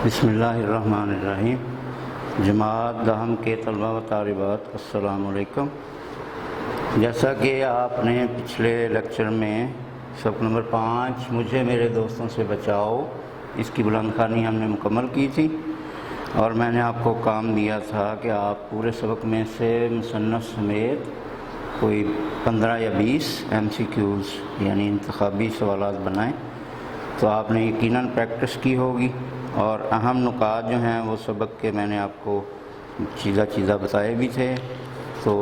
بسم اللہ الرحمن الرحیم۔ جماعت دہم کے طلبہ و طالبات السلام علیکم۔ جیسا کہ آپ نے پچھلے لیکچر میں سبق نمبر 5 مجھے میرے دوستوں سے بچاؤ اس کی بلند خوانی ہم نے مکمل کی تھی، اور میں نے آپ کو کام دیا تھا کہ آپ پورے سبق میں سے مصنف سمیت کوئی 15 یا 20 MCQs یعنی انتخابی سوالات بنائیں۔ تو آپ نے یقیناً پریکٹس کی ہوگی، اور اہم نکات جو ہیں وہ سبق کے میں نے آپ کو چیزہ بتائے بھی تھے۔ تو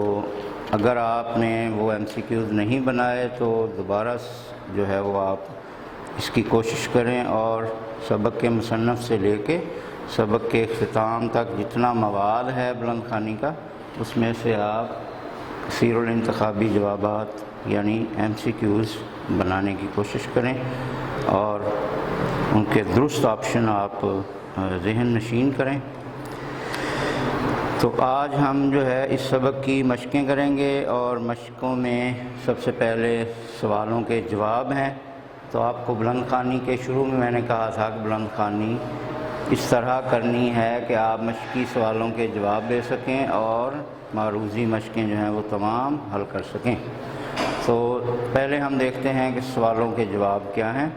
اگر آپ نے وہ MCQs نہیں بنائے تو دوبارہ جو ہے وہ آپ اس کی کوشش کریں، اور سبق کے مصنف سے لے کے سبق کے اختتام تک جتنا مواد ہے بلند خوانی کا، اس میں سے آپ کثیر الانتخابی جوابات یعنی MCQs بنانے کی کوشش کریں، اور ان کے درست آپشن آپ ذہن نشین کریں۔ تو آج ہم جو ہے اس سبق کی مشقیں کریں گے، اور مشقوں میں سب سے پہلے سوالوں کے جواب ہیں۔ تو آپ کو بلند خوانی کے شروع میں نے کہا تھا کہ بلند خوانی اس طرح کرنی ہے کہ آپ مشقی سوالوں کے جواب دے سکیں اور معروضی مشقیں جو ہیں وہ تمام حل کر سکیں۔ تو پہلے ہم دیکھتے ہیں کہ سوالوں کے جواب کیا ہیں۔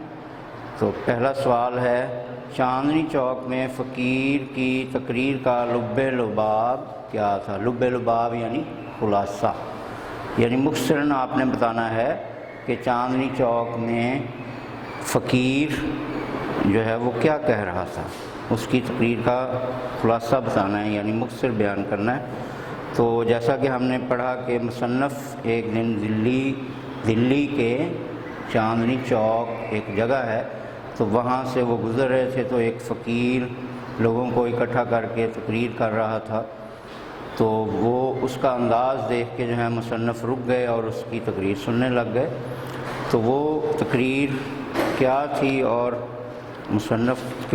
تو پہلا سوال ہے، چاندنی چوک میں فقیر کی تقریر کا لب لباب کیا تھا؟ لب لباب یعنی خلاصہ، یعنی مختصراً آپ نے بتانا ہے کہ چاندنی چوک میں فقیر جو ہے وہ کیا کہہ رہا تھا، اس کی تقریر کا خلاصہ بتانا ہے، یعنی مختصر بیان کرنا ہے۔ تو جیسا کہ ہم نے پڑھا کہ مصنف ایک دن دلی کے چاندنی چوک ایک جگہ ہے، تو وہاں سے وہ گزر رہے تھے، تو ایک فقیر لوگوں کو اکٹھا کر کے تقریر کر رہا تھا۔ تو وہ اس کا انداز دیکھ کے جو ہے مصنف رک گئے اور اس کی تقریر سننے لگ گئے۔ تو وہ تقریر کیا تھی اور مصنف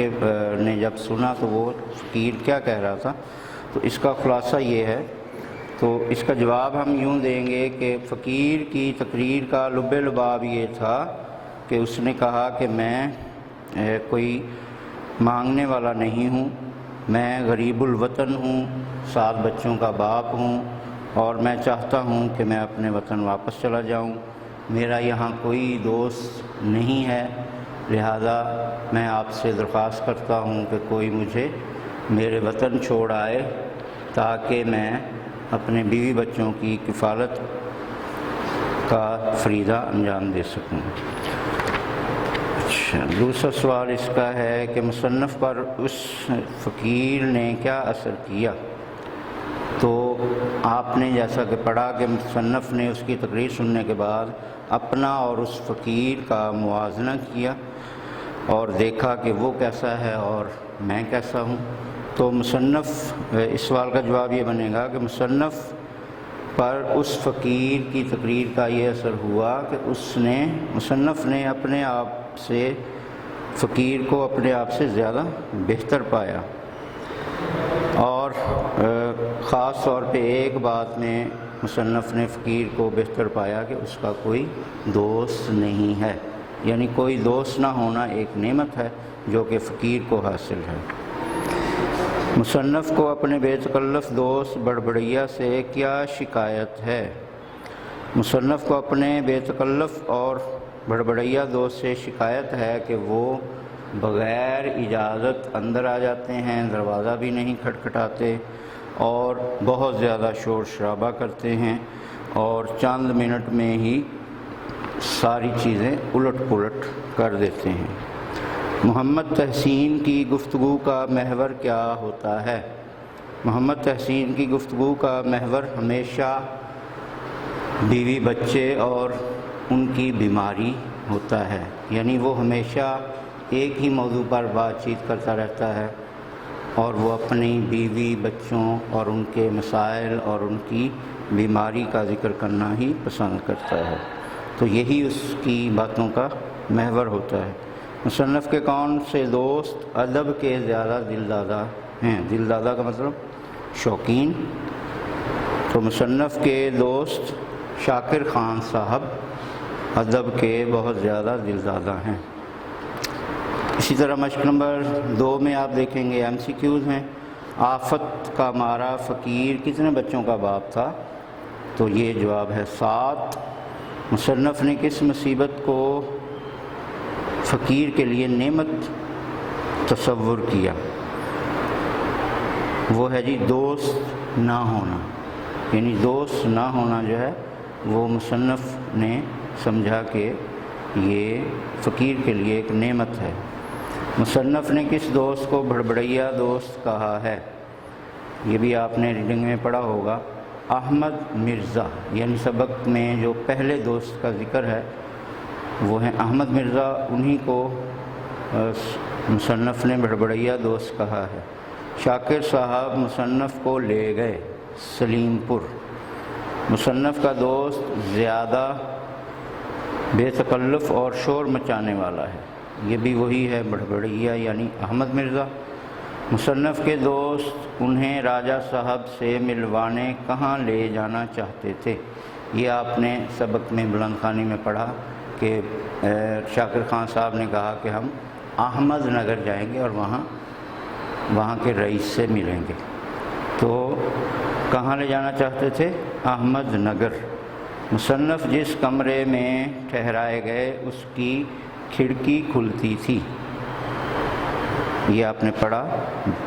نے جب سنا تو وہ فقیر کیا کہہ رہا تھا، تو اس کا خلاصہ یہ ہے۔ تو اس کا جواب ہم یوں دیں گے کہ فقیر کی تقریر کا لب لباب یہ تھا کہ اس نے کہا کہ میں کوئی مانگنے والا نہیں ہوں، میں غریب الوطن ہوں، 7 بچوں کا باپ ہوں، اور میں چاہتا ہوں کہ میں اپنے وطن واپس چلا جاؤں۔ میرا یہاں کوئی دوست نہیں ہے، لہذا میں آپ سے درخواست کرتا ہوں کہ کوئی مجھے میرے وطن چھوڑ آئے تاکہ میں اپنے بیوی بچوں کی کفالت کا فریضہ انجام دے سکوں۔ دوسرا سوال اس کا ہے کہ مصنف پر اس فقیر نے کیا اثر کیا؟ تو آپ نے جیسا کہ پڑھا کہ مصنف نے اس کی تقریر سننے کے بعد اپنا اور اس فقیر کا موازنہ کیا اور دیکھا کہ وہ کیسا ہے اور میں کیسا ہوں۔ تو مصنف اس سوال کا جواب یہ بنے گا کہ مصنف پر اس فقیر کی تقریر کا یہ اثر ہوا کہ مصنف نے اپنے آپ سے فقیر کو اپنے آپ سے زیادہ بہتر پایا، اور خاص طور پہ ایک بات میں مصنف نے فقیر کو بہتر پایا کہ اس کا کوئی دوست نہیں ہے، یعنی کوئی دوست نہ ہونا ایک نعمت ہے جو کہ فقیر کو حاصل ہے۔ مصنف کو اپنے بے تکلف دوست بڑبڑیا سے کیا شکایت ہے؟ مصنف کو اپنے بے تکلف اور بڑبڑیا دوست سے شکایت ہے کہ وہ بغیر اجازت اندر آ جاتے ہیں، دروازہ بھی نہیں کھٹکھٹاتے، اور بہت زیادہ شور شرابہ کرتے ہیں، اور چند منٹ میں ہی ساری چیزیں الٹ پلٹ کر دیتے ہیں۔ محمد تحسین کی گفتگو کا محور کیا ہوتا ہے؟ محمد تحسین کی گفتگو کا محور ہمیشہ بیوی بچے اور ان کی بیماری ہوتا ہے، یعنی وہ ہمیشہ ایک ہی موضوع پر بات چیت کرتا رہتا ہے، اور وہ اپنی بیوی بچوں اور ان کے مسائل اور ان کی بیماری کا ذکر کرنا ہی پسند کرتا ہے۔ تو یہی اس کی باتوں کا محور ہوتا ہے۔ مصنف کے کون سے دوست ادب کے زیادہ دلدادہ ہیں؟ دلدادہ کا مطلب شوقین۔ تو مصنف کے دوست شاکر خان صاحب ادب کے بہت زیادہ دلدادہ ہیں۔ اسی طرح مشق نمبر 2 میں آپ دیکھیں گے MCQs ہیں۔ آفت کا مارا فقیر کتنے بچوں کا باپ تھا؟ تو یہ جواب ہے 7۔ مصنف نے کس مصیبت کو فقیر کے لیے نعمت تصور کیا؟ وہ ہے جی دوست نہ ہونا، یعنی دوست نہ ہونا جو ہے وہ مصنف نے سمجھا کہ یہ فقیر کے لیے ایک نعمت ہے۔ مصنف نے کس دوست کو بھڑبڑیا دوست کہا ہے؟ یہ بھی آپ نے ریڈنگ میں پڑھا ہوگا۔ احمد مرزا، یعنی سبق میں جو پہلے دوست کا ذکر ہے وہ ہیں احمد مرزا، انہی کو مصنف نے بھڑبڑیا دوست کہا ہے۔ شاکر صاحب مصنف کو لے گئے سلیم پور۔ مصنف کا دوست زیادہ بے تکلف اور شور مچانے والا ہے، یہ بھی وہی ہے بھڑبڑیا یعنی احمد مرزا۔ مصنف کے دوست انہیں راجہ صاحب سے ملوانے کہاں لے جانا چاہتے تھے؟ یہ آپ نے سبق میں بلند خوانی میں پڑھا کہ شاکر خان صاحب نے کہا کہ ہم احمد نگر جائیں گے اور وہاں کے رئیس سے ملیں گے۔ تو کہاں لے جانا چاہتے تھے؟ احمد نگر۔ مصنف جس کمرے میں ٹھہرائے گئے اس کی کھڑکی کھلتی تھی، یہ آپ نے پڑھا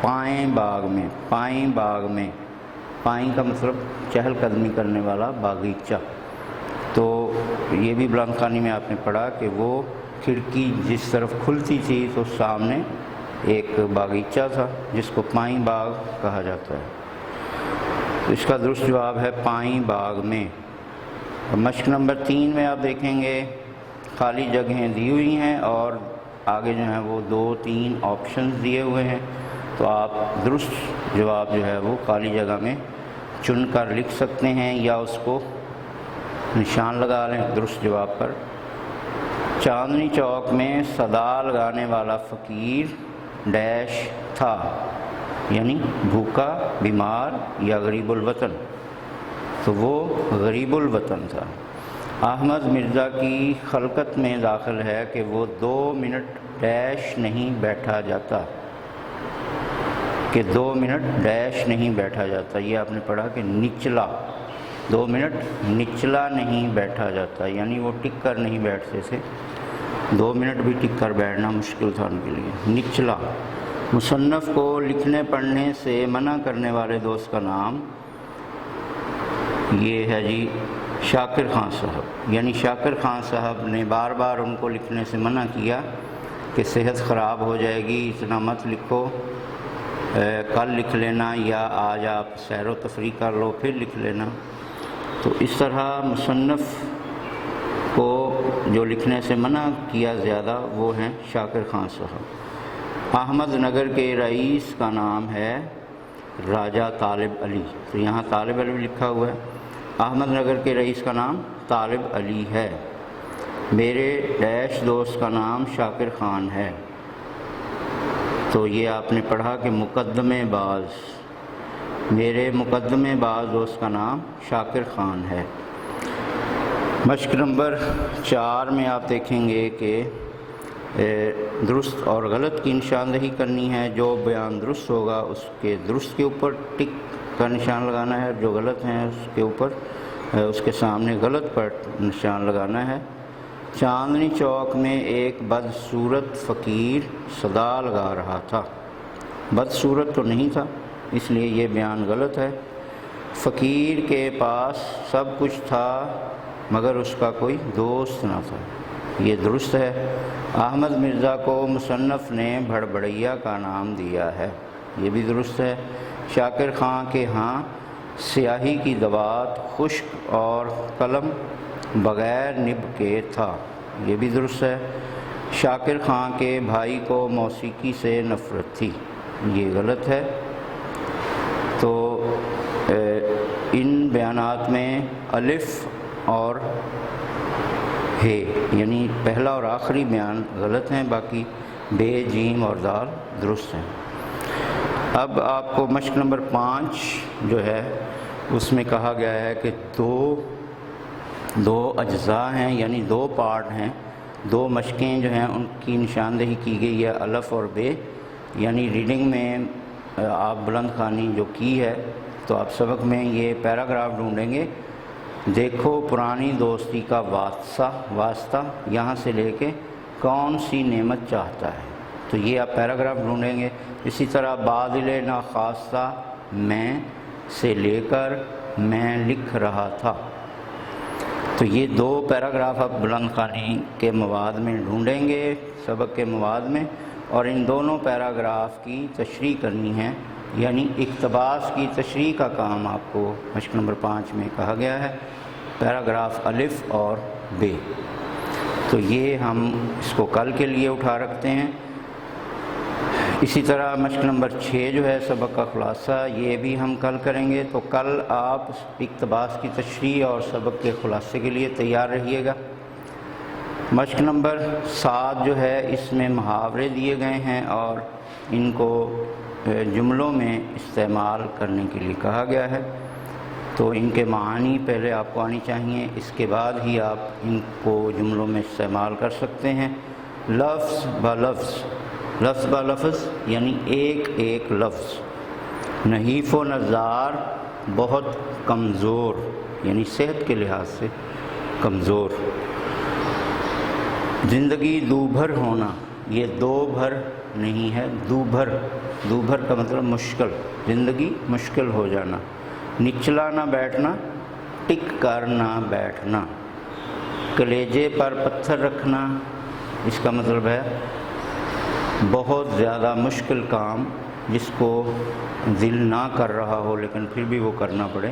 پائیں باغ میں۔ پائیں باغ میں، پائیں کا مطلب چہل قدمی کرنے والا باغیچہ۔ تو یہ بھی بلند خوانی میں آپ نے پڑھا کہ وہ کھڑکی جس طرف کھلتی تھی تو سامنے ایک باغیچہ تھا جس کو پائیں باغ کہا جاتا ہے۔ اس کا درست جواب ہے پائیں باغ میں۔ مشق نمبر 3 میں آپ دیکھیں گے خالی جگہیں دی ہوئی ہیں اور آگے جو ہیں وہ 2-3 آپشنز دیے ہوئے ہیں، تو آپ درست جواب جو ہے وہ خالی جگہ میں چن کر لکھ سکتے ہیں یا اس کو نشان لگا لیں درست جواب پر۔ چاندنی چوک میں صدا لگانے والا فقیر ڈیش تھا، یعنی بھوکا، بیمار یا غریب الوطن، تو وہ غریب الوطن تھا۔ احمد مرزا کی خلقت میں داخل ہے کہ وہ 2 منٹ ڈیش نہیں بیٹھا جاتا، کہ 2 منٹ ڈیش نہیں بیٹھا جاتا۔ یہ آپ نے پڑھا کہ نچلا، 2 منٹ نچلا نہیں بیٹھا جاتا، یعنی وہ ٹک کر نہیں بیٹھتے تھے، 2 منٹ بھی ٹک کر بیٹھنا مشکل تھا ان کے لیے۔ نچلا۔ مصنف کو لکھنے پڑھنے سے منع کرنے والے دوست کا نام یہ ہے جی شاکر خان صاحب، یعنی شاکر خان صاحب نے بار بار ان کو لکھنے سے منع کیا کہ صحت خراب ہو جائے گی، اتنا مت لکھو، کل لکھ لینا یا آج آپ سیر و تفریح کر لو پھر لکھ لینا۔ تو اس طرح مصنف کو جو لکھنے سے منع کیا زیادہ وہ ہیں شاکر خان صاحب۔ احمد نگر کے رئیس کا نام ہے راجہ طالب علی، تو یہاں طالب علی لکھا ہوا ہے، احمد نگر کے رئیس کا نام طالب علی ہے۔ میرے ڈیش دوست کا نام شاکر خان ہے، تو یہ آپ نے پڑھا کہ مقدمے باز، میرے مقدمے باز دوست کا نام شاکر خان ہے۔ مشق نمبر 4 میں آپ دیکھیں گے کہ درست اور غلط کی نشاندہی کرنی ہے، جو بیان درست ہوگا اس کے درست کے اوپر ٹک کا نشان لگانا ہے، جو غلط ہیں اس کے اوپر اس کے سامنے غلط پر نشان لگانا ہے۔ چاندنی چوک میں ایک بدصورت فقیر صدا لگا رہا تھا، بدصورت تو نہیں تھا اس لیے یہ بیان غلط ہے۔ فقیر کے پاس سب کچھ تھا مگر اس کا کوئی دوست نہ تھا، یہ درست ہے۔ احمد مرزا کو مصنف نے بھڑبڑیا کا نام دیا ہے، یہ بھی درست ہے۔ شاکر خان کے ہاں سیاہی کی دوات خشک اور قلم بغیر نب کے تھا، یہ بھی درست ہے۔ شاکر خان کے بھائی کو موسیقی سے نفرت تھی، یہ غلط ہے۔ تو ان بیانات میں الف اور ہے یعنی پہلا اور آخری بیان غلط ہیں، باقی بے، جیم اور دال درست ہیں۔ اب آپ کو مشق نمبر 5 جو ہے اس میں کہا گیا ہے کہ دو اجزاء ہیں، یعنی 2 پارٹ ہیں دو مشقیں جو ہیں ان کی نشاندہی کی گئی ہے الف اور بے، یعنی ریڈنگ میں آپ بلند خوانی جو کی ہے تو آپ سبق میں یہ پیراگراف ڈھونڈیں گے، دیکھو پرانی دوستی کا واسطہ یہاں سے لے کے کون سی نعمت چاہتا ہے، تو یہ آپ پیراگراف ڈھونڈیں گے۔ اسی طرح بادل ناخواستہ میں سے لے کر میں لکھ رہا تھا، تو یہ دو پیراگراف آپ بلند خوانی کے مواد میں ڈھونڈیں گے سبق کے مواد میں، اور ان دونوں پیراگراف کی تشریح کرنی ہے، یعنی اقتباس کی تشریح کا کام آپ کو مشق نمبر 5 میں کہا گیا ہے، پیراگراف الف اور بے۔ تو یہ ہم اس کو کل کے لیے اٹھا رکھتے ہیں۔ اسی طرح مشق نمبر 6 جو ہے سبق کا خلاصہ، یہ بھی ہم کل کریں گے، تو کل آپ اقتباس کی تشریح اور سبق کے خلاصے کے لیے تیار رہیے گا۔ مشق نمبر 7 جو ہے اس میں محاورے دیے گئے ہیں اور ان کو جملوں میں استعمال کرنے کے لیے کہا گیا ہے، تو ان کے معانی پہلے آپ کو آنی چاہیے، اس کے بعد ہی آپ ان کو جملوں میں استعمال کر سکتے ہیں۔ لفظ با لفظ یعنی ایک ایک لفظ۔ نحیف و نزار بہت کمزور، یعنی صحت کے لحاظ سے کمزور۔ زندگی دو بھر ہونا، یہ دو بھر نہیں ہے، دو بھر کا مطلب مشکل، زندگی مشکل ہو جانا۔ نچلا نہ بیٹھنا، ٹک کر نہ بیٹھنا۔ کلیجے پر پتھر رکھنا، اس کا مطلب ہے بہت زیادہ مشکل کام جس کو دل نہ کر رہا ہو لیکن پھر بھی وہ کرنا پڑے۔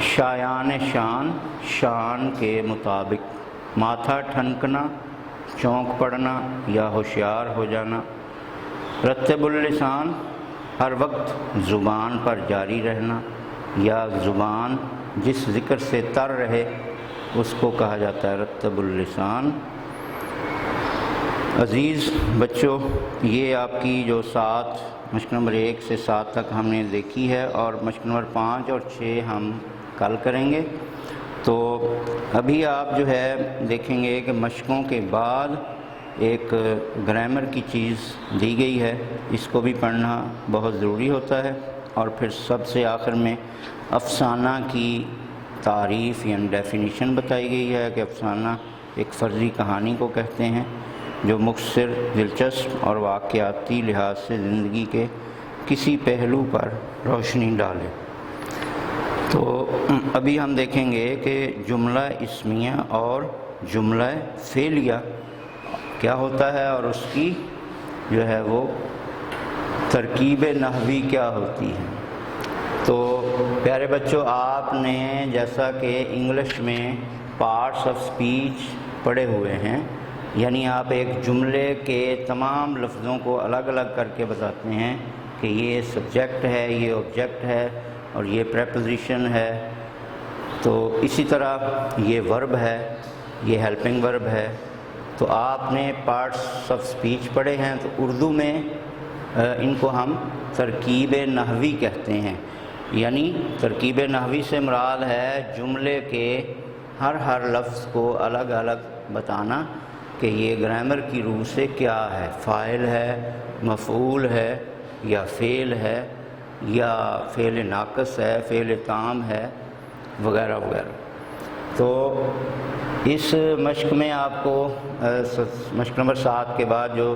شایان شان، شان کے مطابق۔ ماتھا ٹھنکنا، چونک پڑنا یا ہوشیار ہو جانا۔ رتب اللسان، ہر وقت زبان پر جاری رہنا یا زبان جس ذکر سے تر رہے اس کو کہا جاتا ہے رتب اللسان۔ عزیز بچوں، یہ آپ کی جو 7 مشق نمبر 1 سے 7 تک ہم نے دیکھی ہے، اور مشق نمبر 5 اور 6 ہم کل کریں گے۔ تو ابھی آپ جو ہے دیکھیں گے کہ مشقوں کے بعد ایک گرامر کی چیز دی گئی ہے، اس کو بھی پڑھنا بہت ضروری ہوتا ہے، اور پھر سب سے آخر میں افسانہ کی تعریف یعنی ڈیفینیشن بتائی گئی ہے کہ افسانہ ایک فرضی کہانی کو کہتے ہیں جو مختصر، دلچسپ اور واقعاتی لحاظ سے زندگی کے کسی پہلو پر روشنی ڈالے۔ تو ابھی ہم دیکھیں گے کہ جملہ اسمیہ اور جملہ فعلیہ کیا ہوتا ہے اور اس کی جو ہے وہ ترکیب نحوی کیا ہوتی ہے۔ تو پیارے بچوں، آپ نے جیسا کہ انگلش میں پارٹس آف سپیچ پڑھے ہوئے ہیں، یعنی آپ ایک جملے کے تمام لفظوں کو الگ الگ کر کے بتاتے ہیں کہ یہ سبجیکٹ ہے، یہ آبجیکٹ ہے اور یہ پریپوزیشن ہے، تو اسی طرح یہ ورب ہے، یہ ہیلپنگ ورب ہے۔ تو آپ نے پارٹس آف سپیچ پڑھے ہیں، تو اردو میں ان کو ہم ترکیب نحوی کہتے ہیں، یعنی ترکیب نحوی سے مراد ہے جملے کے ہر لفظ کو الگ الگ بتانا کہ یہ گرامر کی روح سے کیا ہے، فاعل ہے، مفعول ہے یا فعل ہے یا فعل ناقص ہے، فعل تام ہے وغیرہ وغیرہ۔ تو اس مشق میں آپ کو مشق نمبر 7 کے بعد جو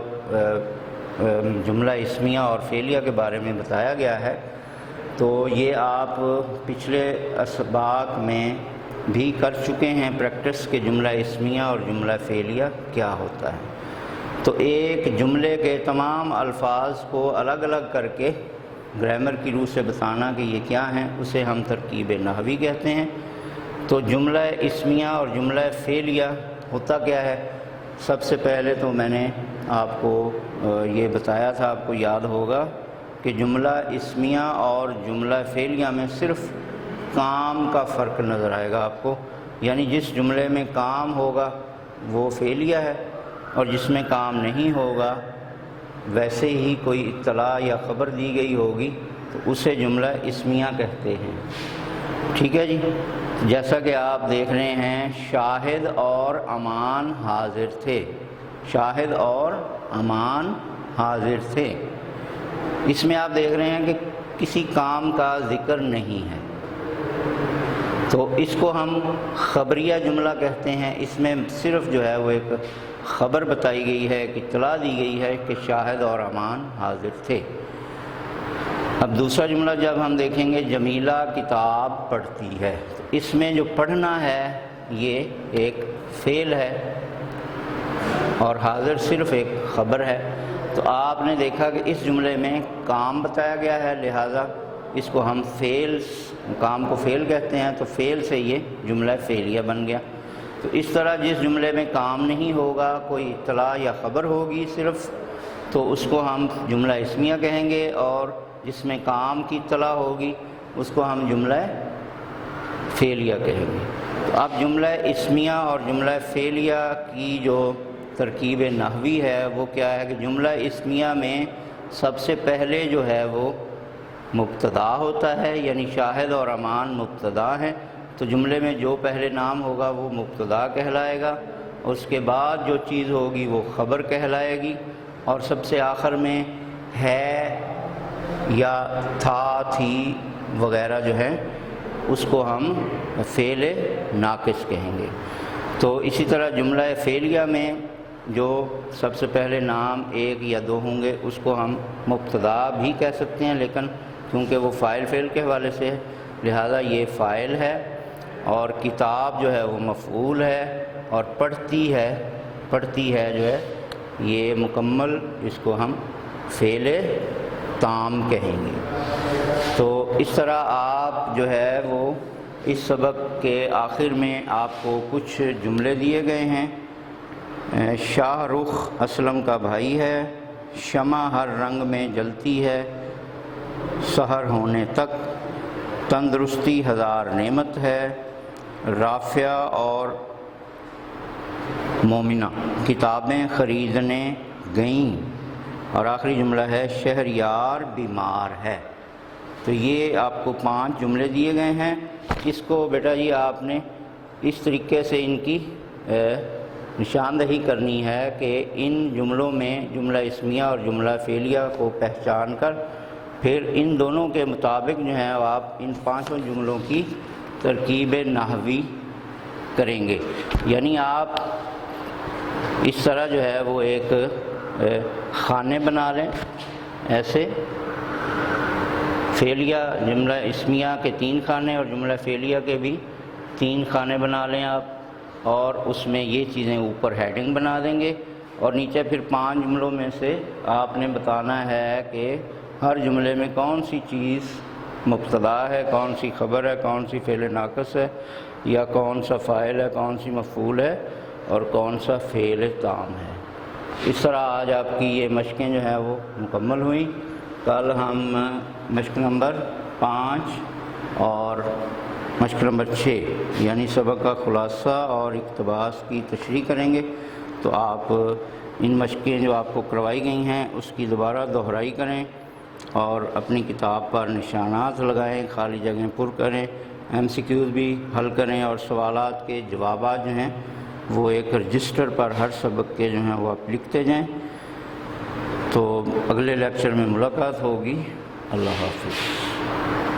جملہ اسمیہ اور فعلیہ کے بارے میں بتایا گیا ہے، تو یہ آپ پچھلے اسباق میں بھی کر چکے ہیں پریکٹس کہ جملہ اسمیہ اور جملہ فعلیہ کیا ہوتا ہے۔ تو ایک جملے کے تمام الفاظ کو الگ الگ کر کے گرامر کی روح سے بتانا کہ یہ کیا ہیں، اسے ہم ترکیب نحوی کہتے ہیں۔ تو جملہ اسمیہ اور جملہ فعلیہ ہوتا کیا ہے؟ سب سے پہلے تو میں نے آپ کو یہ بتایا تھا، آپ کو یاد ہوگا کہ جملہ اسمیہ اور جملہ فعلیہ میں صرف کام کا فرق نظر آئے گا آپ کو، یعنی جس جملے میں کام ہوگا وہ فعلیہ ہے اور جس میں کام نہیں ہوگا ویسے ہی کوئی اطلاع یا خبر دی گئی ہوگی تو اسے جملہ اسمیہ کہتے ہیں۔ ٹھیک ہے جی؟ جیسا کہ آپ دیکھ رہے ہیں شاہد اور امان حاضر تھے، شاہد اور امان حاضر تھے، اس میں آپ دیکھ رہے ہیں کہ کسی کام کا ذکر نہیں ہے، تو اس کو ہم خبریہ جملہ کہتے ہیں۔ اس میں صرف جو ہے وہ ایک خبر بتائی گئی ہے، ایک اطلاع دی گئی ہے کہ شاہد اور امان حاضر تھے۔ اب دوسرا جملہ جب ہم دیکھیں گے جمیلہ کتاب پڑھتی ہے، اس میں جو پڑھنا ہے یہ ایک فعل ہے اور حاضر صرف ایک خبر ہے۔ تو آپ نے دیکھا کہ اس جملے میں کام بتایا گیا ہے، لہٰذا اس کو ہم فعل، کام کو فعل کہتے ہیں، تو فعل سے یہ جملہ فعلیہ بن گیا۔ تو اس طرح جس جملے میں کام نہیں ہوگا، کوئی اطلاع یا خبر ہوگی صرف، تو اس کو ہم جملہ اسمیہ کہیں گے، اور جس میں کام کی اطلاع ہوگی اس کو ہم جملہ فعلیہ کہیں گے۔ تو اب جملہ اسمیہ اور جملہ فعلیہ کی جو ترکیب نحوی ہے وہ کیا ہے کہ جملہ اسمیہ میں سب سے پہلے جو ہے وہ مبتدا ہوتا ہے، یعنی شاہد اور امان مبتدا ہیں، تو جملے میں جو پہلے نام ہوگا وہ مبتدا کہلائے گا، اس کے بعد جو چیز ہوگی وہ خبر کہلائے گی، اور سب سے آخر میں ہے یا تھا، تھی وغیرہ جو ہے اس کو ہم فعل ناقص کہیں گے۔ تو اسی طرح جملہ فعلیہ میں جو سب سے پہلے نام ایک یا دو ہوں گے اس کو ہم مبتدا بھی کہہ سکتے ہیں، لیکن کیونکہ وہ فاعل فعل کے حوالے سے ہے لہذا یہ فاعل ہے، اور کتاب جو ہے وہ مفعول ہے، اور پڑھتی ہے جو ہے یہ مکمل، اس کو ہم فعل تام کہیں گے۔ تو اس طرح آپ جو ہے وہ اس سبق کے آخر میں آپ کو کچھ جملے دیے گئے ہیں۔ شاہ رخ اسلم کا بھائی ہے، شمع ہر رنگ میں جلتی ہے، سحر ہونے تک تندرستی ہزار نعمت ہے، رافعہ اور مومنہ کتابیں خریدنے گئیں، اور آخری جملہ ہے شہریار بیمار ہے۔ تو یہ آپ کو 5 جملے دیے گئے ہیں، اس کو بیٹا جی آپ نے اس طریقے سے ان کی نشاندہی کرنی ہے کہ ان جملوں میں جملہ اسمیہ اور جملہ فعلیہ کو پہچان کر پھر ان دونوں کے مطابق جو ہے آپ ان 5 جملوں کی ترکیب نحوی کریں گے۔ یعنی آپ اس طرح جو ہے وہ ایک خانے بنا لیں، ایسے فعلیہ جملہ اسمیہ کے 3 خانے اور جملہ فعلیہ کے بھی 3 خانے بنا لیں آپ، اور اس میں یہ چیزیں اوپر ہیڈنگ بنا دیں گے، اور نیچے پھر 5 جملوں میں سے آپ نے بتانا ہے کہ ہر جملے میں کون سی چیز مبتدا ہے، کون سی خبر ہے، کون سی فعل ناقص ہے، یا کون سا فاعل ہے، کون سی مفعول ہے، اور کون سا فعل تام ہے۔ اس طرح آج آپ کی یہ مشقیں جو ہیں وہ مکمل ہوئیں۔ کل ہم مشق نمبر 5 اور مشق نمبر 6 یعنی سبق کا خلاصہ اور اقتباس کی تشریح کریں گے۔ تو آپ ان مشقیں جو آپ کو کروائی گئی ہیں اس کی دوبارہ دہرائی کریں، اور اپنی کتاب پر نشانات لگائیں، خالی جگہیں پر کریں، MCQs بھی حل کریں، اور سوالات کے جوابات جو ہیں وہ ایک رجسٹر پر ہر سبق کے جو ہیں وہ آپ لکھتے جائیں۔ تو اگلے لیکچر میں ملاقات ہوگی۔ اللہ حافظ۔